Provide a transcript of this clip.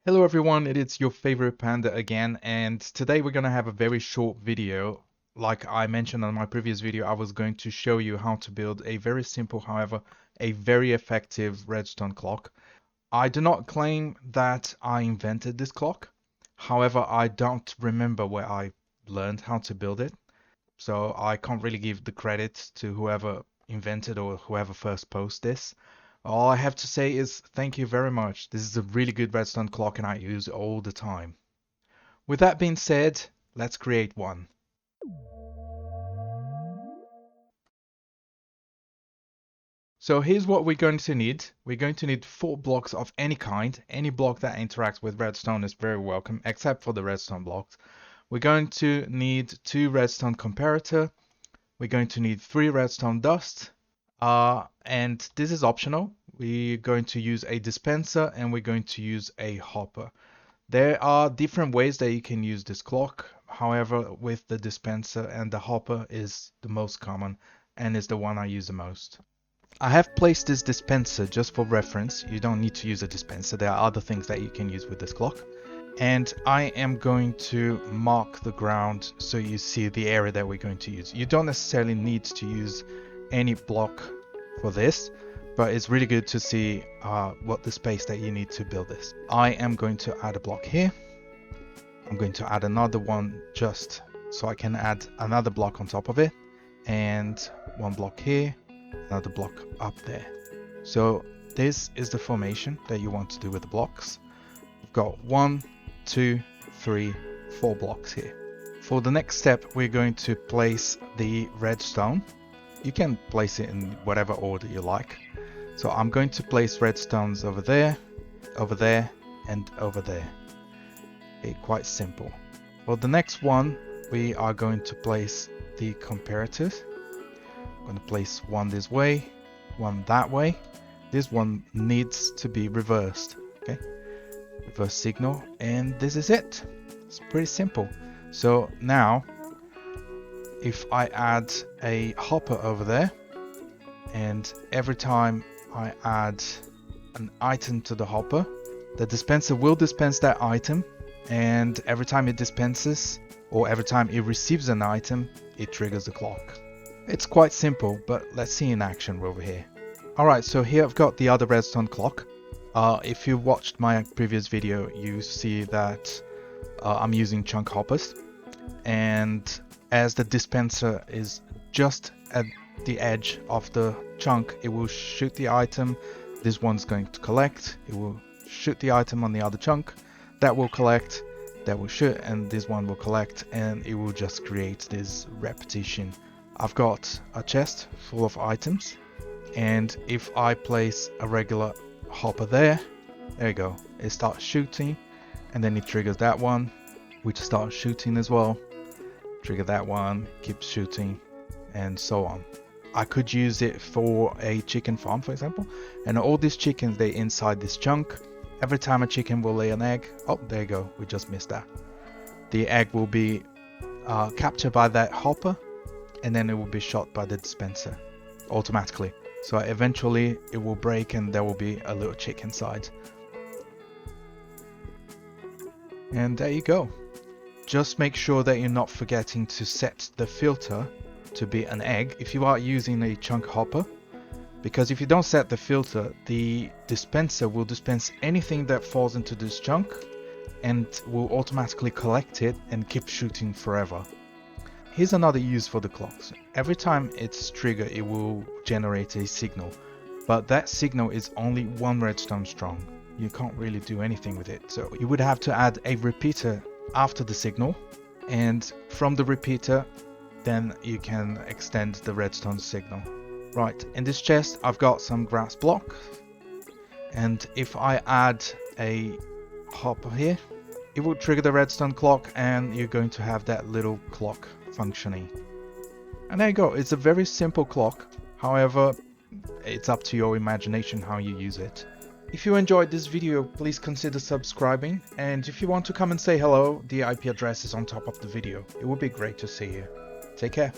Hello everyone, it is your favorite panda again, and today we're going to have a very short video. Like I mentioned on my previous video, I was going to show you how to build a very simple, however, a very effective redstone clock. I do not claim that I invented this clock. However, I don't remember where I learned how to build it, so I can't really give the credit to whoever invented or whoever first posted this. All I have to say is thank you very much. This is a really good redstone clock and I use it all the time. With that being said, let's create one. So here's what we're going to need. We're going to need 4 blocks of any kind. Any block that interacts with redstone is very welcome, except for the redstone blocks. We're going to need 2 redstone comparator. We're going to need 3 redstone dust. And this is optional. We're going to use a dispenser and we're going to use a hopper. There are different ways that you can use this clock. However, with the dispenser and the hopper is the most common and is the one I use the most. I have placed this dispenser just for reference. You don't need to use a dispenser. There are other things that you can use with this clock. And I am going to mark the ground so you see the area that we're going to use. You don't necessarily need to use any block for this, but it's really good to see what the space that you need to build this. I am going to add a block here. I'm going to add another one just so I can add another block on top of it, and one block here, another block up there. So this is the formation that you want to do with the blocks. We've got 1, 2, 3, 4 blocks here. For the next step, we're going to place the redstone. You can place it in whatever order you like. So I'm going to place redstones over there, and over there. Okay, quite simple. For the next one, we are going to place the comparators. I'm going to place one this way, one that way. This one needs to be reversed. Okay, reverse signal, and this is it. It's pretty simple. So now, if I add a hopper over there, and every time I add an item to the hopper, the dispenser will dispense that item, and every time it dispenses, or every time it receives an item, it triggers the clock. It's quite simple, but let's see in action over here. Alright, so here I've got the other redstone clock. If you watched my previous video, you see that I'm using chunk hoppers, and as the dispenser is just at the edge of the chunk, it will shoot the item. This one's going to collect. It will shoot the item on the other chunk. That will collect, that will shoot, and this one will collect, and it will just create this repetition. I've got a chest full of items, and if I place a regular hopper there you go, it starts shooting, and then it triggers that one, which starts shooting as well. Trigger that one, keeps shooting, and so on. I could use it for a chicken farm, for example, and all these chickens, they're inside this chunk. Every time a chicken will lay an egg, oh, there you go, we just missed that. The egg will be captured by that hopper, and then it will be shot by the dispenser automatically. So eventually it will break and there will be a little chick inside. And there you go. Just make sure that you're not forgetting to set the filter to be an egg if you are using a chunk hopper, because if you don't set the filter, the dispenser will dispense anything that falls into this chunk and will automatically collect it and keep shooting forever. Here's another use for the clocks. Every time it's triggered, it will generate a signal, but that signal is only 1 redstone strong. You can't really do anything with it, so you would have to add a repeater after the signal, and from the repeater then you can extend the redstone signal. Right, in this chest I've got some grass block, and if I add a hopper here, it will trigger the redstone clock and you're going to have that little clock functioning. And there you go, it's a very simple clock. However, it's up to your imagination how you use it. If you enjoyed this video, please consider subscribing, and if you want to come and say hello, the IP address is on top of the video. It would be great to see you. Take care.